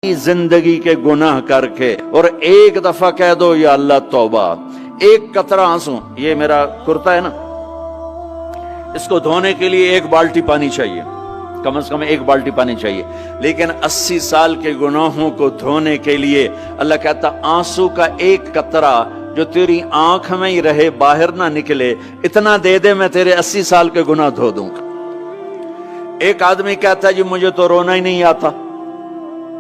जिंदगी के गुनाह करके और एक दफा कह दो या अल्लाह तौबा, एक कतरा आंसू, ये मेरा कुर्ता है ना, इसको धोने के लिए एक बाल्टी पानी चाहिए, कम से कम एक बाल्टी पानी चाहिए, लेकिन 80 साल के गुनाहों को धोने के लिए अल्लाह कहता आंसू का एक कतरा जो तेरी आंख में ही रहे, बाहर ना निकले, इतना दे दे, मैं तेरे 80 साल के गुनाह धो दूंगा। एक आदमी कहता है जी मुझे तो रोना ही नहीं आता।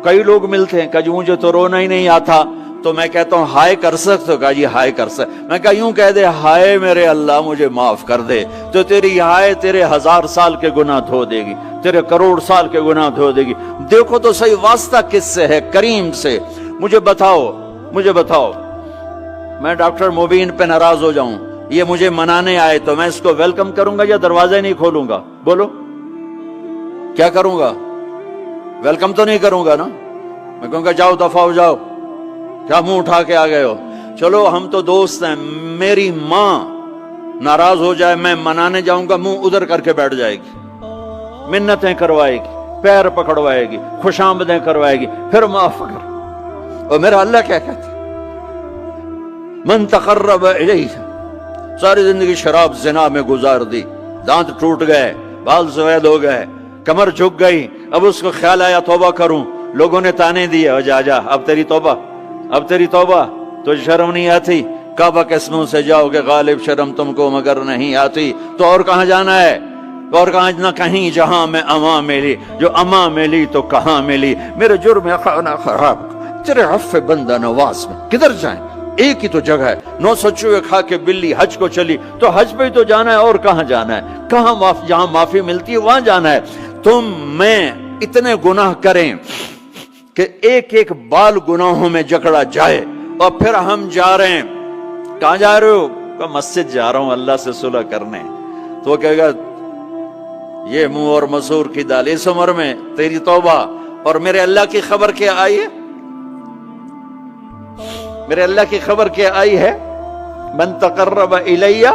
कई लोग मिलते हैं, कहा जी मुझे तो रोना ही नहीं आता, तो मैं कहता हूं हाय कर सकते हो? कहा जी हाय कर सकते। मैं कहा यूं कह दे, हाय मेरे अल्लाह मुझे माफ कर दे, तो तेरी हाय तेरे 1000 साल के गुनाह धो देगी, तेरे करोड़ साल के गुनाह धो देगी। देखो तो सही वास्ता किससे है? करीम से। मुझे बताओ मैं डॉक्टर मुबीन पे नाराज हो जाऊं, ये मुझे मनाने आए, तो मैं इसको वेलकम करूंगा या दरवाजा नहीं खोलूंगा? बोलो क्या करूंगा? वेलकम तो नहीं करूंगा ना, मैं कहूंगा जाओ दफा हो जाओ, क्या मुंह उठा के आ गए हो? चलो हम तो दोस्त हैं, मेरी मां नाराज हो जाए, मैं मनाने जाऊंगा, मुंह उधर करके बैठ जाएगी, मिन्नतें करवाएगी, पैर पकड़वाएगी, खुशामदें करवाएगी, फिर माफ कर। और मेरा अल्लाह क्या कहता है? मन तकर्रब इलैहि, सारी जिंदगी शराब जिना में गुजार दी, दांत टूट गए, बाल सफेद हो गए, कमर झुक गई, अब उसको ख्याल आया तौबा करूं, लोगों ने ताने दिए, जा जा अब तेरी तौबा, तो शर्म नहीं आती? काबा के मुंह से जाओगे, गालिब शर्म तुमको मगर नहीं आती, तो और कहां जाना है? और कहां ना कहीं जहां में अमा मिली, जो अमा मिली तो कहां मिली, मेरे जुर्म खाना खराब तेरे अफ़्फ़े बंदा नवाज में किधर जाएं? एक ही तो जगह है, 900 चूहे खा के बिल्ली हज को चली, तो हज पे ही तो जाना है, और कहां जाना है? कहां जहां माफी मिलती है वहां जाना है। तुम मैं इतने गुनाह करें कि एक एक बाल गुनाहों में जकड़ा जाए, और फिर हम जा रहे हैं, कहां जा रहे हो? कहा मस्जिद जा रहा हूं अल्लाह से सुलह करने। तो वो कहेगा ये मुंह और मसूर की दाल, इस उम्र में तेरी तौबा, और मेरे अल्लाह की खबर क्या आई है? मेरे अल्लाह की खबर क्या आई है? मन तकर्रब इलैया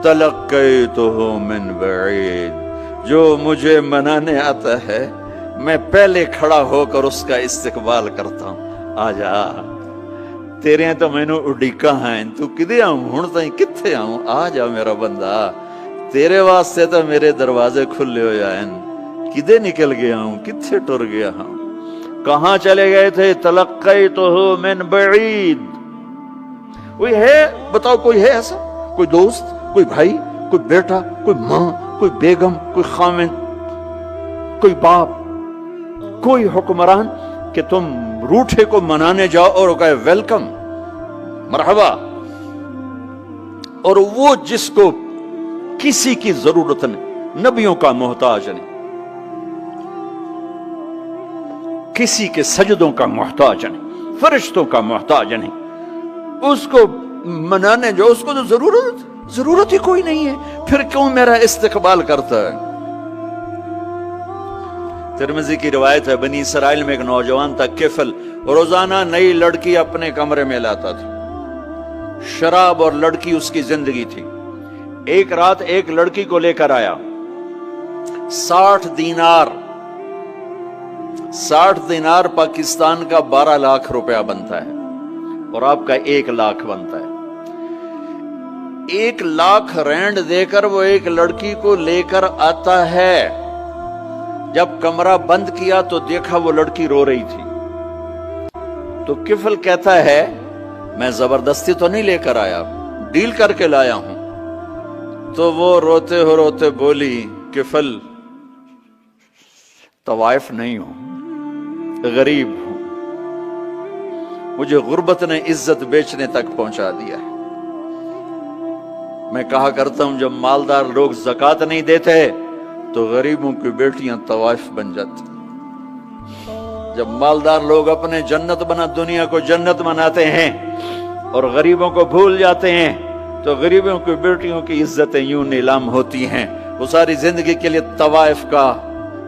तलक्कैतुहु मिन बईद, जो मुझे मनाने आता है मैं पहले खड़ा होकर उसका इस्तकबाल करता हूं। आजा तेरे तो मैनू उड़ीका है, तू किदे आऊं हुण ताईं, कित्थे आऊं? आ जा मेरा बंदा, तेरे वास्ते तो मेरे दरवाजे खुले हो जाएन, किदे निकल गया हूं, कित्थे टुर गया हूं, कहां चले गए थे? तलक्कैतुहु मिन बईद। कोई है बताओ, कोई है ऐसा? कोई दोस्त, कोई भाई, कोई बेटा, कोई मां, कोई बेगम, कोई खामिन, कोई बाप, कोई हुक्मरान कि तुम रूठे को मनाने जाओ और कहे वेलकम मरहबा, और वो जिसको किसी की जरूरत नहीं, नबियों का मोहताज नहीं, किसी के सजदों का मोहताज नहीं, फरिश्तों का मोहताज नहीं, उसको मनाने जाओ, उसको तो जरूरत ही कोई नहीं है, फिर क्यों मेरा इस्तकबाल करता है? तिरमिज़ी की रिवायत है, बनी इसराइल में एक नौजवान था किफल, रोजाना नई लड़की अपने कमरे में लाता था, शराब और लड़की उसकी जिंदगी थी। एक रात एक लड़की को लेकर आया, 60 दिनार पाकिस्तान का 12 लाख रुपया बनता है, और आपका 1 लाख बनता है। 1 लाख रैंड देकर वो एक लड़की को लेकर आता है। जब कमरा बंद किया तो देखा वो लड़की रो रही थी, तो किफल कहता है मैं जबरदस्ती तो नहीं लेकर आया, डील करके लाया हूं। तो वो रोते बोली किफल तवाइफ नहीं हूं, गरीब हूं, मुझे गुर्बत ने इज्जत बेचने तक पहुंचा दिया है। मैं कहा करता हूं जब मालदार लोग ज़कात नहीं देते तो गरीबों की बेटियां तवाइफ बन जाती। जब मालदार लोग अपने दुनिया को जन्नत बनाते हैं और गरीबों को भूल जाते हैं, तो गरीबों की बेटियों की इज्जतें यूं नीलाम होती हैं। वो सारी जिंदगी के लिए तवाइफ का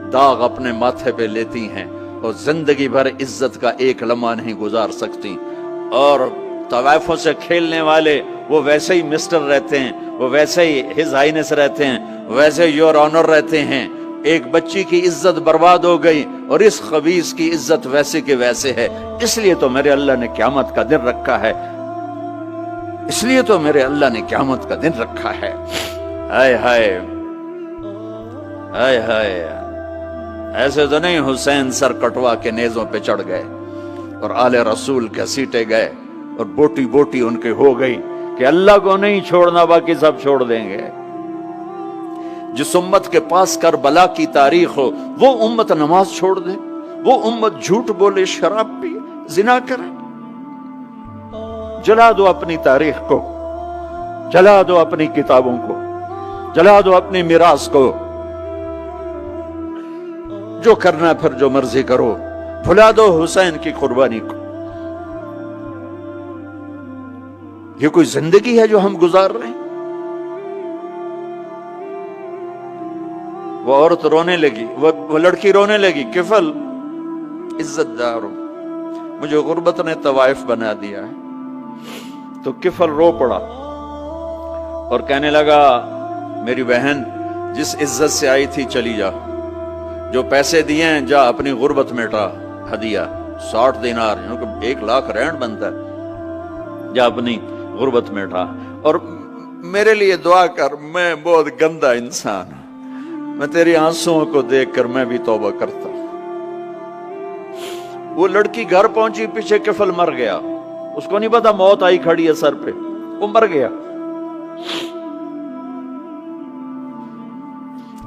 दाग अपने माथे पे लेती हैं, और जिंदगी भर इज्जत का एक लम्हा नहीं गुजार सकती। और तवाइफों से खेलने वाले वो वैसे ही मिस्टर रहते हैं, वो वैसे ही हिज हाइनेस रहते हैं, वैसे योर ऑनर रहते हैं, ایک بچی کی عزت برباد ہو گئی اور اس خبیث کی عزت ویسے کے ویسے ہے، اس لیے تو میرے اللہ نے قیامت کا دن رکھا ہے، اس لیے تو میرے اللہ نے قیامت کا دن رکھا ہے۔ ہائے ہائے ہائے ہائے، ایسے تو نہیں حسین سر کٹوا کے نیزوں پہ چڑھ گئے اور آل رسول گھسیٹے گئے اور بوٹی بوٹی ان کے ہو گئی کہ اللہ کو نہیں چھوڑنا باقی سب چھوڑ دیں گے۔ جس امت کے پاس کربلا کی تاریخ ہو وہ امت نماز چھوڑ دے، وہ امت جھوٹ بولے، شراب پی، زنا کرے؟ جلا دو اپنی تاریخ کو، جلا دو اپنی کتابوں کو، جلا دو اپنی میراث کو، جو کرنا پھر جو مرضی کرو، بھلا دو حسین کی قربانی کو۔ یہ کوئی زندگی ہے جو ہم گزار رہے ہیں؟ وہ عورت رونے لگی، وہ لڑکی رونے لگی، کفل عزت دار ہو، مجھے غربت نے طوائف بنا دیا ہے۔ تو کفل رو پڑا اور کہنے لگا میری بہن جس عزت سے آئی تھی چلی جا، جو پیسے دیے ہیں جا اپنی غربت مٹا، ہدیہ 60 دینار 1 لاکھ رینڈ بنتا ہے، جا اپنی غربت مٹا اور میرے لیے دعا کر، میں بہت گندا انسان ہوں، میں تیری آنسوؤں کو دیکھ کر میں بھی توبہ کرتا ہوں۔ وہ لڑکی گھر پہنچی، پیچھے کفل مر گیا، اس کو نہیں پتا موت آئی کھڑی ہے سر پہ، وہ مر گیا۔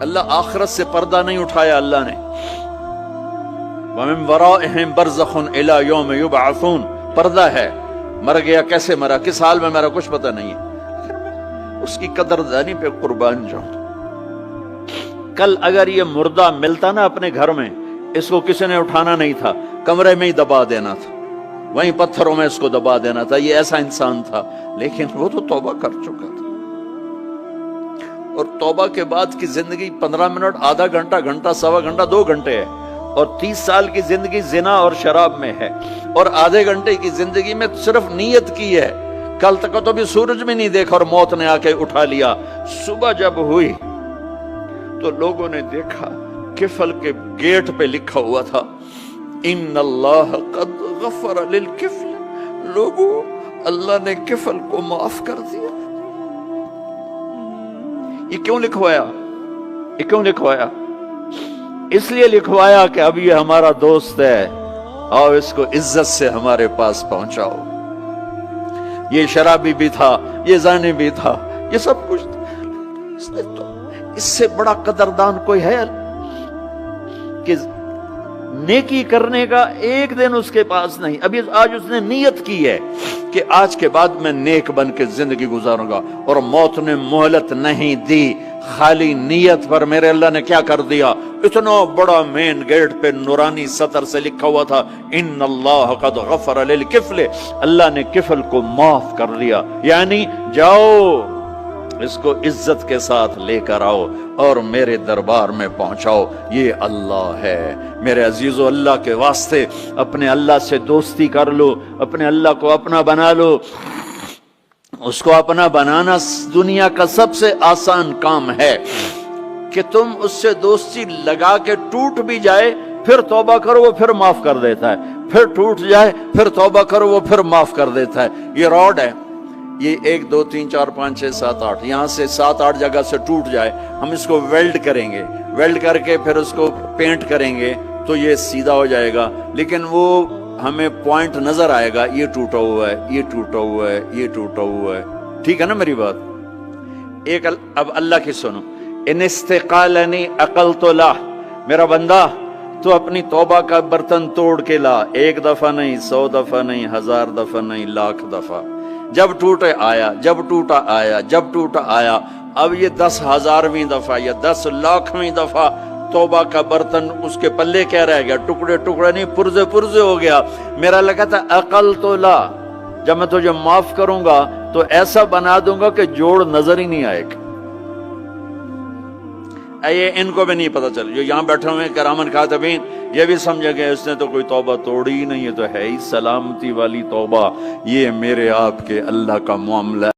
اللہ آخرت سے پردہ نہیں اٹھایا اللہ نے۔ وَمِن وَرَائِهِمْ بَرْزَخٌ إِلَى يَوْمِ يُبْعَثُونَ، پردہ ہے، مر گیا، کیسے مرا، کس حال میں مرا، کچھ پتہ نہیں ہے، اس کی قدردانی پہ قربان جاؤں۔ کل اگر یہ مردہ ملتا نا اپنے گھر میں، اس کو کسی نے اٹھانا نہیں تھا، کمرے میں ہی دبا دینا تھا، وہیں پتھروں میں اس کو دبا دینا تھا، یہ ایسا انسان تھا، لیکن وہ تو توبہ کر چکا تھا۔ اور توبہ کے بعد کی زندگی 15 منٹ، آدھا گھنٹہ، گھنٹہ، سوا گھنٹہ، 2 گھنٹے ہے، اور 30 سال کی زندگی زنا اور شراب میں ہے، اور آدھے گھنٹے کی زندگی میں صرف نیت کی ہے۔ کل تک تو بھی سورج میں نہیں دیکھا اور موت نے آ کے اٹھا لیا۔ صبح جب ہوئی تو لوگوں نے دیکھا کفل کے گیٹ پہ لکھا ہوا تھا ان اللہ قد غفر للکفل، لوگوں اللہ نے کفل کو معاف کر دیا۔ یہ کیوں لکھوایا؟ یہ کیوں لکھوایا؟ اس لیے لکھوایا کہ اب یہ ہمارا دوست ہے، آؤ اس کو عزت سے ہمارے پاس پہنچاؤ۔ یہ شرابی بھی تھا، یہ زانی بھی تھا، یہ سب کچھ تھا۔ اس سے بڑا قدردان کوئی ہے کہ نیکی کرنے کا ایک دن اس کے پاس نہیں؟ ابھی آج اس نے نیت کی ہے کہ آج کے بعد میں نیک بن کے زندگی گزاروں گا، اور موت نے مہلت نہیں دی، خالی نیت پر میرے اللہ نے کیا کر دیا، اتنا بڑا مین گیٹ پہ نورانی سطر سے لکھا ہوا تھا ان اللہ قد غفر للکفل، اللہ نے کفل کو معاف کر دیا، یعنی جاؤ اس کو عزت کے ساتھ لے کر آؤ اور میرے دربار میں پہنچاؤ، یہ اللہ ہے۔ میرے عزیزو، اللہ کے واسطے اپنے اللہ سے دوستی کر لو، اپنے اللہ کو اپنا بنا لو۔ اس کو اپنا بنانا دنیا کا سب سے آسان کام ہے کہ تم اس سے دوستی لگا کے ٹوٹ بھی جائے پھر توبہ کرو، وہ پھر معاف کر دیتا ہے، پھر ٹوٹ جائے پھر توبہ کرو، وہ پھر معاف کر دیتا ہے۔ یہ راڈ ہے، یہ 1 2 3 4 5 6 7 8 یہاں سے 7 8 جگہ سے ٹوٹ جائے، ہم اس کو ویلڈ کریں گے، ویلڈ کر کے پھر اس کو پینٹ کریں گے تو یہ سیدھا ہو جائے گا، لیکن وہ ہمیں پوائنٹ نظر آئے گا، یہ ٹوٹا ہوا ہے، یہ ٹوٹا ہوا ہے، یہ ٹوٹا ہوا ہے۔ ٹھیک ہے نا میری بات؟ ایک اب اللہ کی سنو، ان استقالنی عقلت له، میرا بندہ تو اپنی توبہ کا برتن توڑ کے لا، 1 دفعہ نہیں، 100 دفعہ نہیں، 1000 دفعہ نہیں، 1,00,000 دفعہ، جب ٹوٹے آیا، جب ٹوٹا آیا، جب ٹوٹا آیا، اب یہ 10,000ویں دفعہ یا 10,00,000ویں دفعہ توبہ کا برتن اس کے پلے کیا رہ گیا، ٹکڑے ٹکڑے نہیں، پرزے پرزے ہو گیا۔ میرا لگا تھا عقل تو لا، جب میں تجھے معاف کروں گا تو ایسا بنا دوں گا کہ جوڑ نظر ہی نہیں آئے گا۔ یہ ان کو بھی نہیں پتا چل، جو یہاں بیٹھے ہوئے کرامن کاتبین، یہ بھی سمجھے گئے اس نے تو کوئی توبہ توڑی ہی نہیں، یہ تو ہے ہی سلامتی والی توبہ۔ یہ میرے آپ کے اللہ کا معاملہ